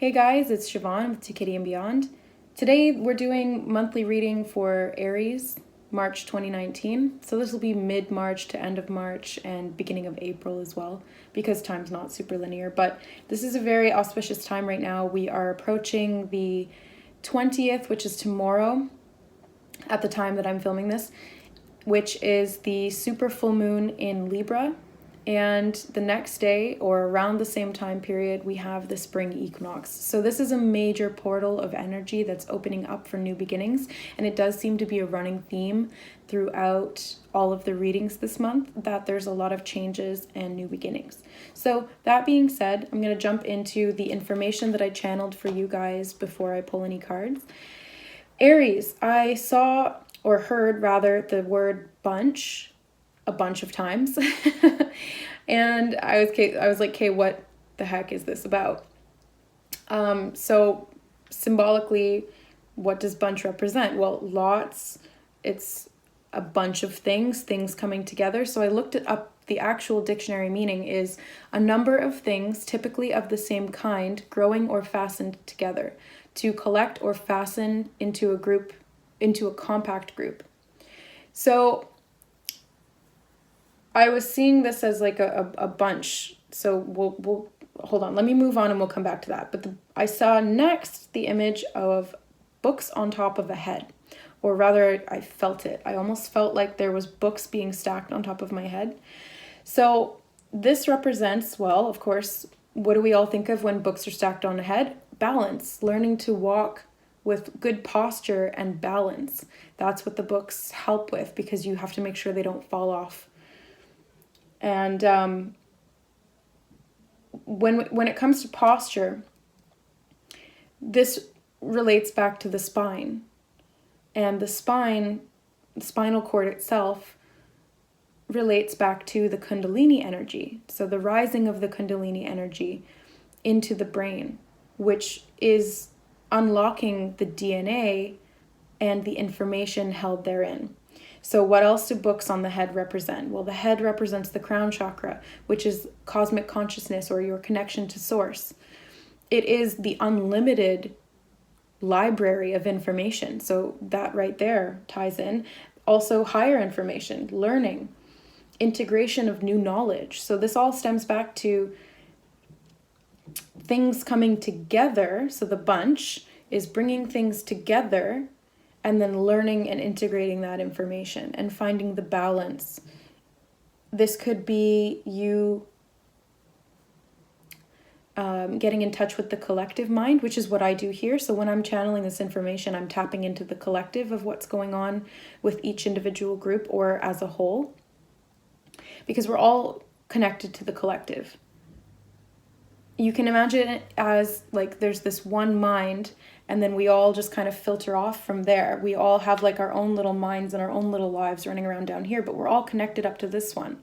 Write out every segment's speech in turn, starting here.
Hey guys, it's Siobhan with To Kitty and Beyond. Today we're doing monthly reading for Aries, March 2019. So this will be mid-March to end of March and beginning of April as well, because time's not super linear. But this is a very auspicious time right now. We are approaching the 20th, which is tomorrow at the time that I'm filming this, which is the super full moon in Libra. And the next day, or around the same time period, we have the spring equinox. So this is a major portal of energy that's opening up for new beginnings. And it does seem to be a running theme throughout all of the readings this month, that there's a lot of changes and new beginnings. So that being said, I'm going to jump into the information that I channeled for you guys before I pull any cards. Aries, I saw, or heard rather, the word bunch a bunch of times. And I was like, okay, what the heck is this about? So symbolically, what does bunch represent? Well, lots, it's a bunch of things coming together. So I looked it up. The actual dictionary meaning is a number of things, typically of the same kind, growing or fastened together, to collect or fasten into a group, into a compact group. So I was seeing this as like a bunch. So we'll hold on. Let me move on and we'll come back to that. But I saw next the image of books on top of a head. Or rather, I felt it. I almost felt like there was books being stacked on top of my head. So this represents, well, of course, what do we all think of when books are stacked on a head? Balance. Learning to walk with good posture and balance. That's what the books help with, because you have to make sure they don't fall off. And when it comes to posture, this relates back to the spine. And the spinal cord itself relates back to the Kundalini energy. So the rising of the Kundalini energy into the brain, which is unlocking the DNA and the information held therein. So what else do books on the head represent? Well, the head represents the crown chakra, which is cosmic consciousness, or your connection to source. It is the unlimited library of information. So that right there ties in. Also higher information, learning, integration of new knowledge. So this all stems back to things coming together. So the bunch is bringing things together and then learning and integrating that information and finding the balance. This could be you getting in touch with the collective mind, which is what I do here. So when I'm channeling this information, I'm tapping into the collective of what's going on with each individual group or as a whole, because we're all connected to the collective. You can imagine it as like there's this one mind, and then we all just kind of filter off from there. We all have like our own little minds and our own little lives running around down here, but we're all connected up to this one.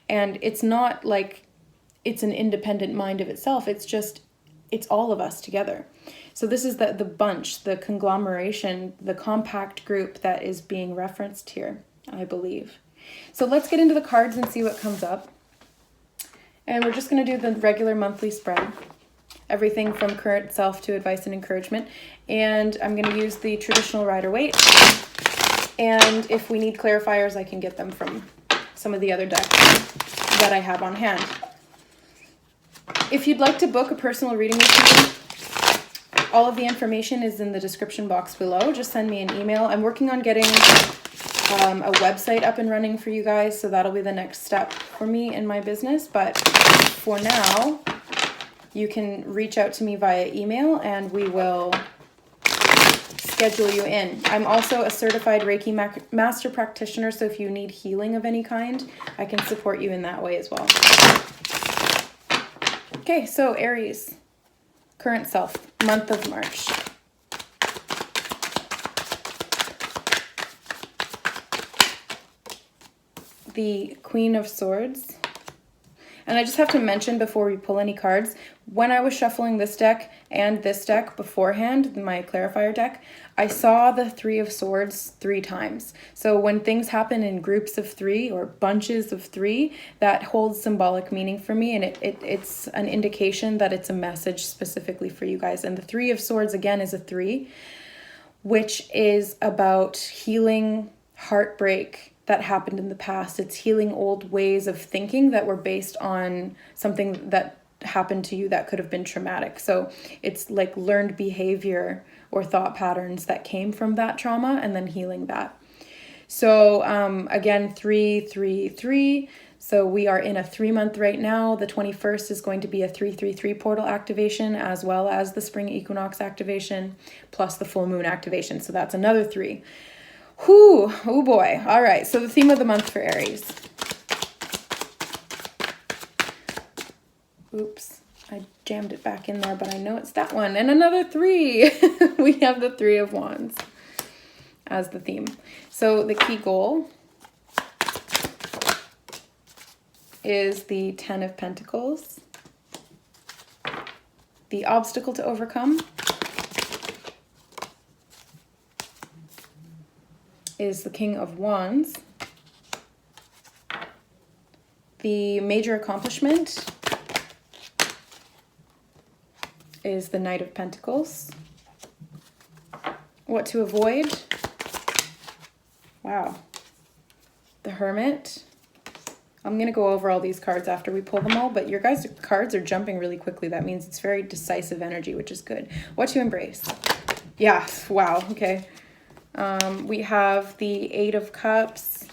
And it's not like it's an independent mind of itself. It's just, it's all of us together. So this is the bunch, the conglomeration, the compact group that is being referenced here, I believe. So let's get into the cards and see what comes up. And we're just going to do the regular monthly spread. Everything from current self to advice and encouragement. And I'm going to use the traditional Rider-Waite. And if we need clarifiers, I can get them from some of the other decks that I have on hand. If you'd like to book a personal reading with me, all of the information is in the description box below. Just send me an email. I'm working on getting a website up and running for you guys, so that'll be the next step for me in my business. But for now, you can reach out to me via email and we will schedule you in. I'm also a certified Reiki master practitioner, so if you need healing of any kind, I can support you in that way as well. Okay, so Aries, current self, month of March. The Queen of Swords And I just have to mention before we pull any cards, when I was shuffling this deck and this deck beforehand, my clarifier deck, I saw the Three of Swords 3 times. So when things happen in groups of 3 or bunches of 3, that holds symbolic meaning for me, and it's an indication that it's a message specifically for you guys. And the Three of Swords, again, is a 3, which is about healing heartbreak that happened in the past. It's healing old ways of thinking that were based on something that happened to you that could have been traumatic. So it's like learned behavior or thought patterns that came from that trauma and then healing that. So again, 3, 3, 3. So we are in a 3-month right now. The 21st is going to be a 333 portal activation, as well as the spring equinox activation, plus the full moon activation. So that's another 3. Whew, oh boy. All right, so the theme of the month for Aries. Oops, I jammed it back in there, but I know it's that one. And another 3. We have the 3 of Wands as the theme. So the key goal is the 10 of Pentacles. The obstacle to overcome is the King of Wands. The major accomplishment is the Knight of Pentacles. What to avoid? Wow. The Hermit. I'm going to go over all these cards after we pull them all, but your guys' cards are jumping really quickly. That means it's very decisive energy, which is good. What to embrace? Yeah, wow, okay. We have the 8 of Cups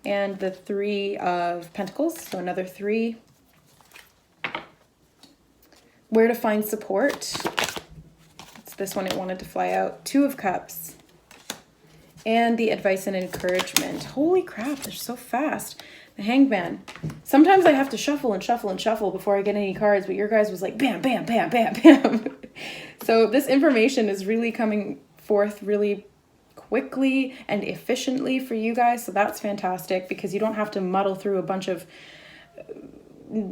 and the 3 of Pentacles, so another 3. Where to find support? It's this one, it wanted to fly out. 2 of Cups. And the advice and encouragement. Holy crap, they're so fast. The Hangman. Sometimes I have to shuffle and shuffle and shuffle before I get any cards, but your guys was like bam, bam, bam, bam, bam. So this information is really coming forth really quickly and efficiently for you guys. So that's fantastic because you don't have to muddle through a bunch of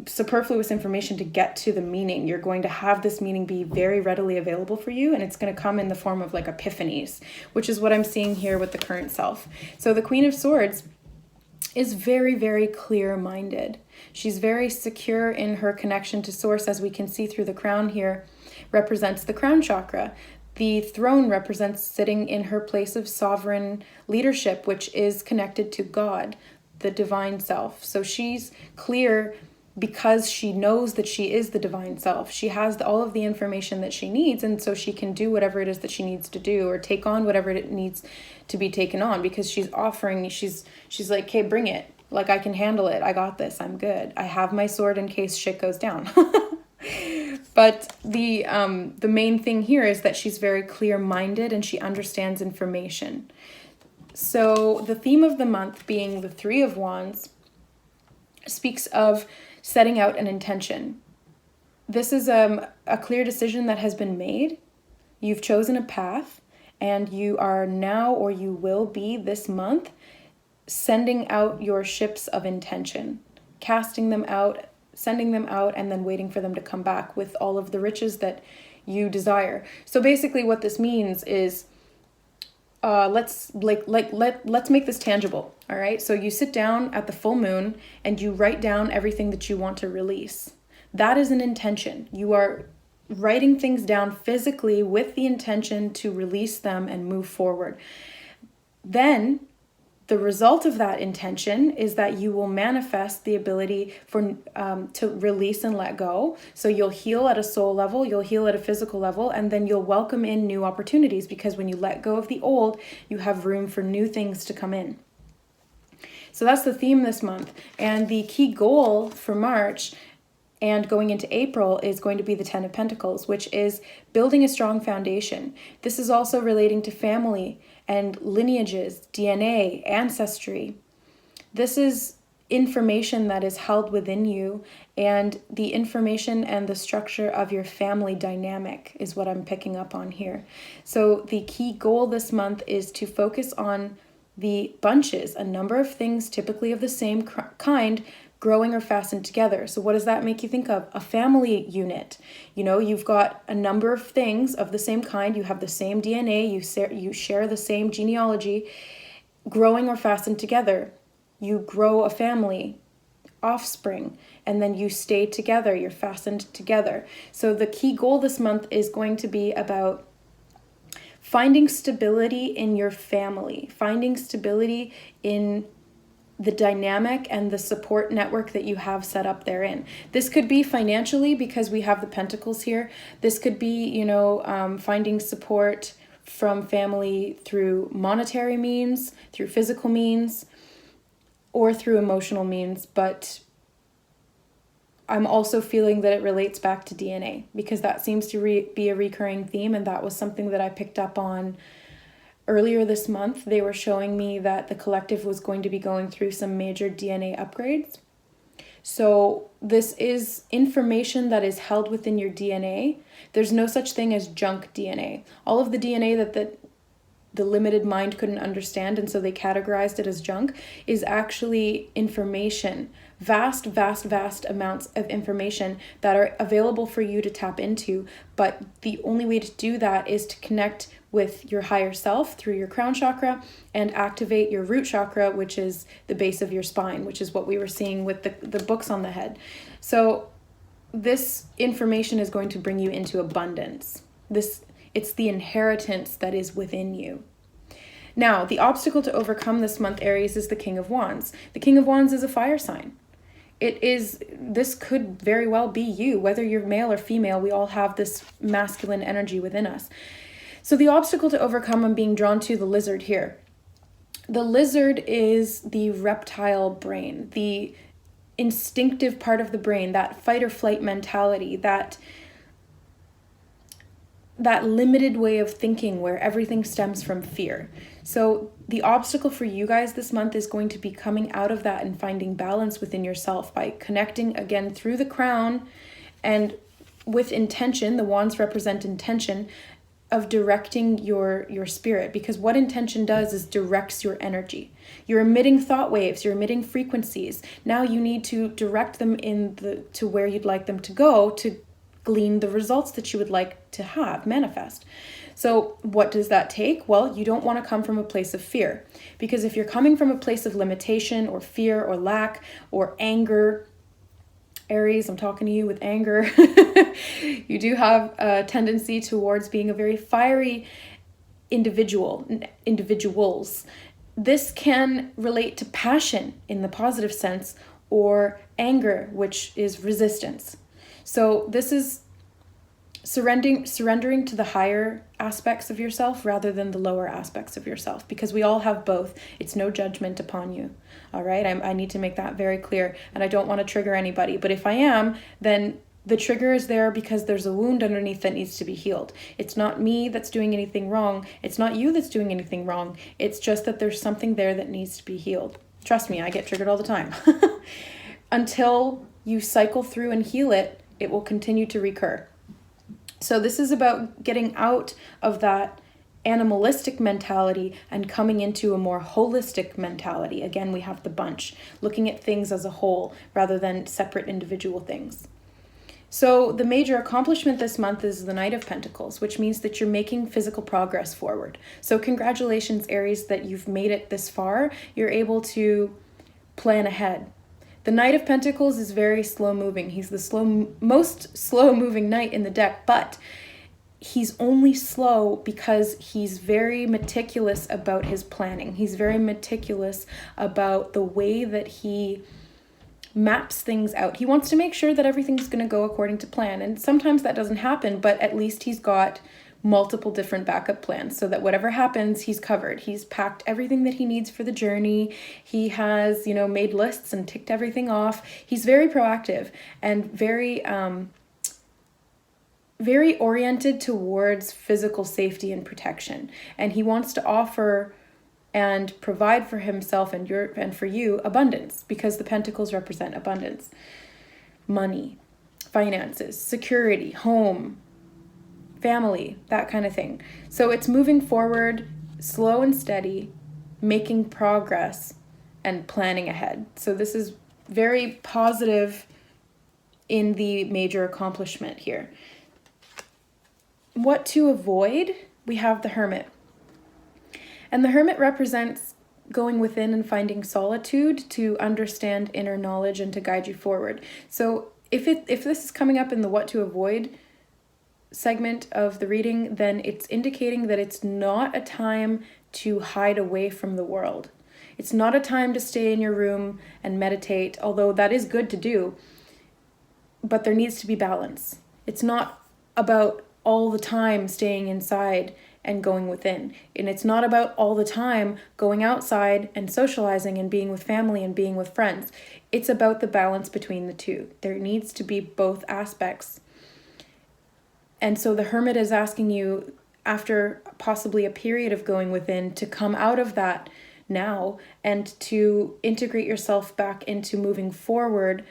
superfluous information to get to the meaning. You're going to have this meaning be very readily available for you, and it's going to come in the form of like epiphanies, which is what I'm seeing here with the current self. So the Queen of Swords is very, very clear-minded. She's very secure in her connection to Source, as we can see through the crown here, represents the crown chakra. The throne represents sitting in her place of sovereign leadership, which is connected to God, the divine self. So she's clear because she knows that she is the divine self. She has all of the information that she needs, and so she can do whatever it is that she needs to do, or take on whatever it needs to be taken on, because she's offering, she's like, okay, bring it. Like, I can handle it. I got this. I'm good. I have my sword in case shit goes down. But the main thing here is that she's very clear-minded and she understands information. So the theme of the month, being the 3 of Wands, speaks of setting out an intention. This is a clear decision that has been made. You've chosen a path, and you are now, or you will be this month, sending out your ships of intention, casting them out, sending them out, and then waiting for them to come back with all of the riches that you desire. So basically what this means is, let's make this tangible. All right. So you sit down at the full moon and you write down everything that you want to release. That is an intention. You are writing things down physically with the intention to release them and move forward. Then the result of that intention is that you will manifest the ability for to release and let go. So you'll heal at a soul level, you'll heal at a physical level, and then you'll welcome in new opportunities, because when you let go of the old, you have room for new things to come in. So that's the theme this month. And the key goal for March and going into April is going to be the 10 of Pentacles, which is building a strong foundation. This is also relating to family and lineages, DNA, ancestry. This is information that is held within you, and the information and the structure of your family dynamic is what I'm picking up on here. So the key goal this month is to focus on the bunches, a number of things typically of the same kind, growing or fastened together. So what does that make you think of? A family unit. You know, you've got a number of things of the same kind. You have the same DNA. You share the same genealogy. Growing or fastened together. You grow a family, offspring, and then you stay together. You're fastened together. So the key goal this month is going to be about finding stability in your family, finding stability in the dynamic and the support network that you have set up therein. This could be financially, because we have the pentacles here. This could be, you know, finding support from family through monetary means, through physical means, or through emotional means. But I'm also feeling that it relates back to DNA, because that seems to be a recurring theme, and that was something that I picked up on earlier this month. They were showing me that the collective was going to be going through some major DNA upgrades. So this is information that is held within your DNA. There's no such thing as junk DNA. All of the DNA that the limited mind couldn't understand, and so they categorized it as junk, is actually information. Vast amounts of information that are available for you to tap into. But the only way to do that is to connect with your higher self through your crown chakra and activate your root chakra, which is the base of your spine, which is what we were seeing with the books on the head. So this information is going to bring you into abundance. It's the inheritance that is within you. Now, the obstacle to overcome this month, Aries, is the King of Wands. The King of Wands is a fire sign. This could very well be you, whether you're male or female. We all have this masculine energy within us. So the obstacle to overcome, I'm being drawn to the lizard here. The lizard is the reptile brain, the instinctive part of the brain, that fight or flight mentality, that limited way of thinking where everything stems from fear. So the obstacle for you guys this month is going to be coming out of that and finding balance within yourself by connecting again through the crown and with intention. The wands represent intention of directing your spirit, because what intention does is directs your energy. You're emitting thought waves, you're emitting frequencies. Now you need to direct them to where you'd like them to go to glean the results that you would like to have manifest. So what does that take? Well, you don't want to come from a place of fear, because if you're coming from a place of limitation or fear or lack or anger, Aries, I'm talking to you with anger. You do have a tendency towards being a very fiery individuals. This can relate to passion in the positive sense, or anger, which is resistance. So this is surrendering to the higher aspects of yourself rather than the lower aspects of yourself, because we all have both. It's no judgment upon you. All right. I need to make that very clear, and I don't want to trigger anybody. But if I am, then the trigger is there because there's a wound underneath that needs to be healed. It's not me that's doing anything wrong. It's not you that's doing anything wrong. It's just that there's something there that needs to be healed. Trust me, I get triggered all the time. Until you cycle through and heal it, it will continue to recur. So this is about getting out of that animalistic mentality and coming into a more holistic mentality. Again, we have the bunch, looking at things as a whole rather than separate individual things. So the major accomplishment this month is the Knight of Pentacles, which means that you're making physical progress forward. So congratulations, Aries, that you've made it this far. You're able to plan ahead. The Knight of Pentacles is very slow moving. He's the most slow moving knight in the deck, but he's only slow because he's very meticulous about his planning. He's very meticulous about the way that he maps things out. He wants to make sure that everything's going to go according to plan. And sometimes that doesn't happen, but at least he's got multiple different backup plans so that whatever happens, he's covered. He's packed everything that he needs for the journey. He has, made lists and ticked everything off. He's very proactive and very oriented towards physical safety and protection. And he wants to offer and provide for himself and for you abundance, because the pentacles represent abundance, money, finances, security, home, family, that kind of thing. So it's moving forward, slow and steady, making progress and planning ahead. So this is very positive in the major accomplishment here. What to avoid? We have the Hermit. And the Hermit represents going within and finding solitude to understand inner knowledge and to guide you forward. So if this is coming up in the what to avoid segment of the reading, then it's indicating that it's not a time to hide away from the world. It's not a time to stay in your room and meditate, although that is good to do, but there needs to be balance. It's not about all the time staying inside and going within. And it's not about all the time going outside and socializing and being with family and being with friends. It's about the balance between the two. There needs to be both aspects. And so the Hermit is asking you, after possibly a period of going within, to come out of that now and to integrate yourself back into moving forward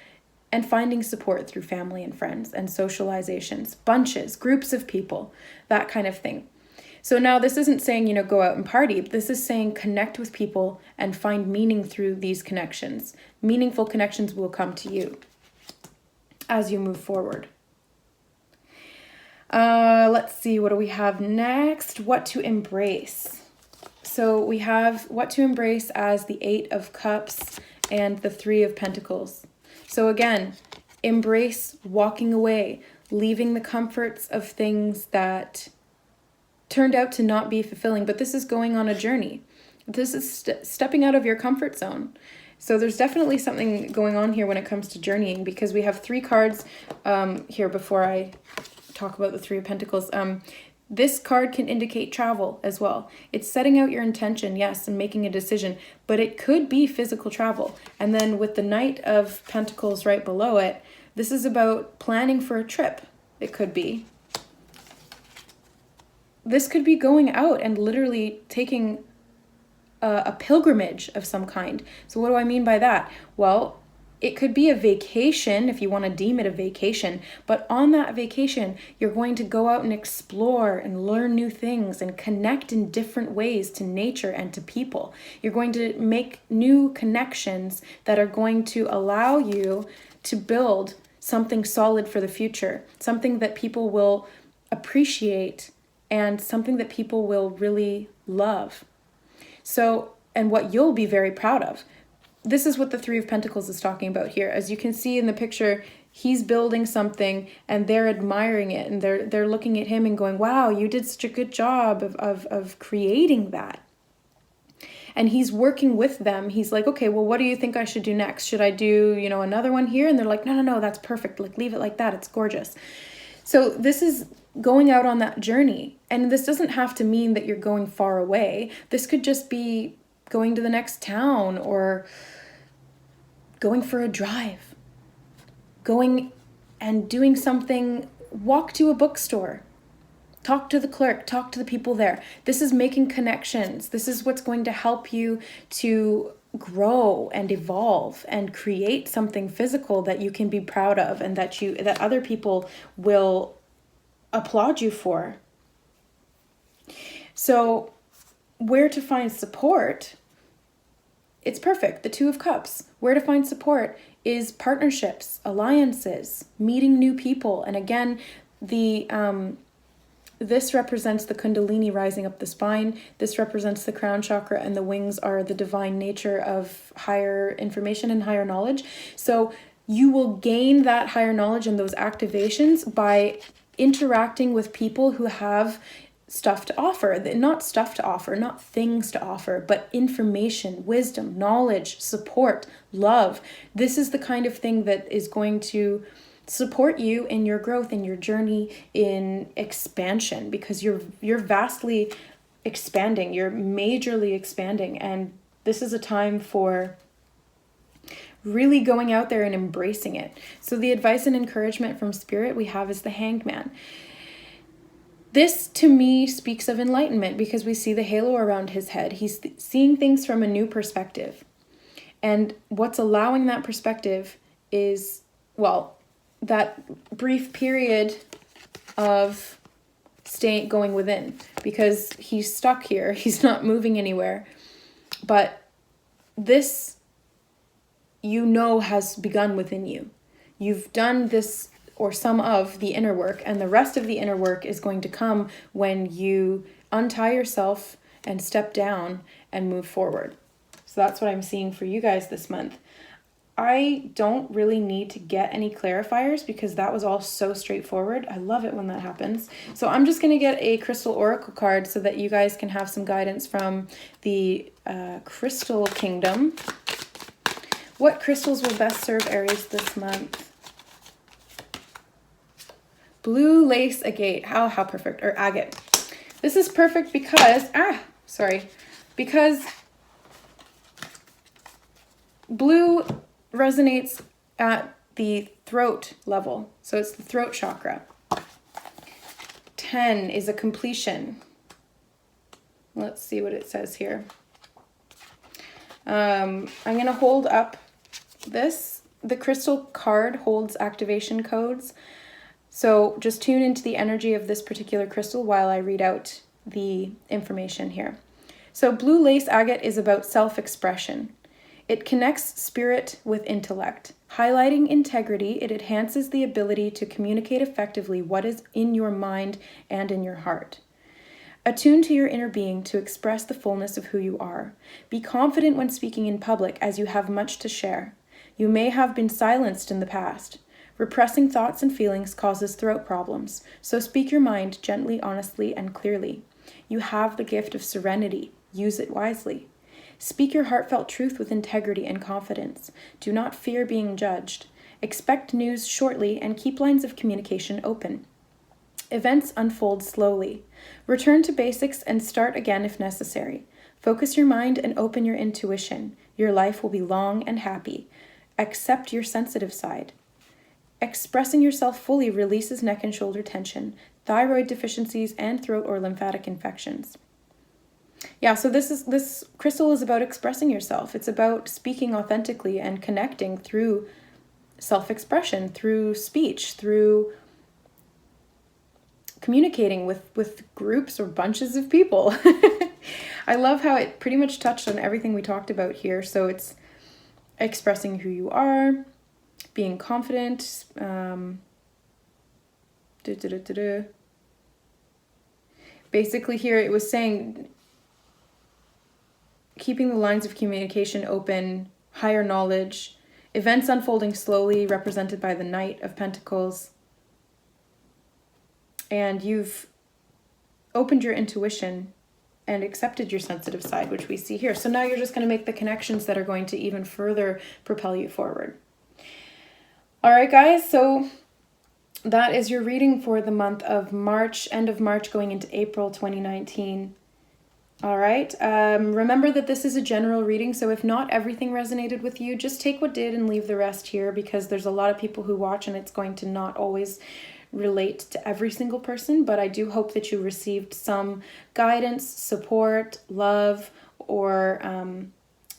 and finding support through family and friends and socializations, bunches, groups of people, that kind of thing. So now this isn't saying, go out and party. This is saying connect with people and find meaning through these connections. Meaningful connections will come to you as you move forward. Let's see, what do we have next? What to embrace. So we have what to embrace as the 8 of Cups and the 3 of Pentacles. So again, embrace walking away, leaving the comforts of things that turned out to not be fulfilling, but this is going on a journey. This is stepping out of your comfort zone. So there's definitely something going on here when it comes to journeying, because we have 3 cards here before I talk about the 3 of Pentacles. This card can indicate travel as well. It's setting out your intention, yes, and making a decision, but it could be physical travel. And then with the Knight of Pentacles right below it, this is about planning for a trip. It could be. This could be going out and literally taking a pilgrimage of some kind. So what do I mean by that? Well, it could be a vacation, if you want to deem it a vacation, but on that vacation, you're going to go out and explore and learn new things and connect in different ways to nature and to people. You're going to make new connections that are going to allow you to build something solid for the future, something that people will appreciate and something that people will really love. So, and what you'll be very proud of. This is what the 3 of Pentacles is talking about here. As you can see in the picture, he's building something and they're admiring it, and they're looking at him and going, wow, you did such a good job of creating that. And he's working with them. He's like, okay, well, what do you think I should do next? Should I do, another one here? And they're like, no, that's perfect. Like, leave it like that. It's gorgeous. So this is going out on that journey. And this doesn't have to mean that you're going far away. This could just be going to the next town or going for a drive, going and doing something, walk to a bookstore, talk to the clerk, talk to the people there. This is making connections. This is what's going to help you to grow and evolve and create something physical that you can be proud of and that other people will applaud you for. So where to find support? It's perfect. The 2 of Cups. Where to find support is partnerships, alliances, meeting new people. And again, this represents the Kundalini rising up the spine. This represents the crown chakra, and the wings are the divine nature of higher information and higher knowledge. So you will gain that higher knowledge and those activations by interacting with people who have stuff to offer. Not stuff to offer, not things to offer, but information, wisdom, knowledge, support, love. This is the kind of thing that is going to support you in your growth, in your journey, in expansion, because you're vastly expanding, you're majorly expanding, and this is a time for really going out there and embracing it. So the advice and encouragement from Spirit we have is the Hanged Man. This, to me, speaks of enlightenment because we see the halo around his head. He's seeing things from a new perspective. And what's allowing that perspective is, well, that brief period of going within, because he's stuck here. He's not moving anywhere. But this you know has begun within you. You've done this or some of the inner work, and the rest of the inner work is going to come when you untie yourself and step down and move forward. So that's what I'm seeing for you guys this month. I don't really need to get any clarifiers because that was all so straightforward. I love it when that happens. So I'm just going to get a crystal oracle card so that you guys can have some guidance from the crystal kingdom. What crystals will best serve Aries this month? Blue lace agate. How perfect. Or agate. This is perfect because, because blue resonates at the throat level. So it's the throat chakra. 10 is a completion. Let's see what it says here. I'm going to hold up this. The crystal card holds activation codes. So just tune into the energy of this particular crystal while I read out the information here. So blue lace agate is about self-expression. It connects spirit with intellect. Highlighting integrity, it enhances the ability to communicate effectively what is in your mind and in your heart. Attune to your inner being to express the fullness of who you are. Be confident when speaking in public as you have much to share. You may have been silenced in the past. Repressing thoughts and feelings causes throat problems, so speak your mind gently, honestly, and clearly. You have the gift of serenity. Use it wisely. Speak your heartfelt truth with integrity and confidence. Do not fear being judged. Expect news shortly and keep lines of communication open. Events unfold slowly. Return to basics and start again if necessary. Focus your mind and open your intuition. Your life will be long and happy. Accept your sensitive side. Expressing yourself fully releases neck and shoulder tension, thyroid deficiencies, and throat or lymphatic infections. Yeah, so this crystal is about expressing yourself. It's about speaking authentically and connecting through self-expression, through speech, through communicating with groups or bunches of people. I love how it pretty much touched on everything we talked about here. So it's expressing who you are, being confident, basically here it was saying keeping the lines of communication open, higher knowledge, events unfolding slowly, represented by the Knight of Pentacles, and you've opened your intuition and accepted your sensitive side, which we see here. So now you're just going to make the connections that are going to even further propel you forward. All right, guys, so that is your reading for the month of March, end of March, going into April 2019. All right, remember that this is a general reading, so if not everything resonated with you, just take what did and leave the rest here, because there's a lot of people who watch and it's going to not always relate to every single person, but I do hope that you received some guidance, support, love, or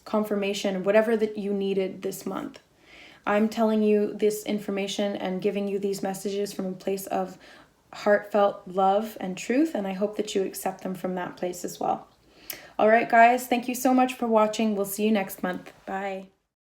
confirmation, whatever that you needed this month. I'm telling you this information and giving you these messages from a place of heartfelt love and truth, and I hope that you accept them from that place as well. All right, guys, thank you so much for watching. We'll see you next month. Bye.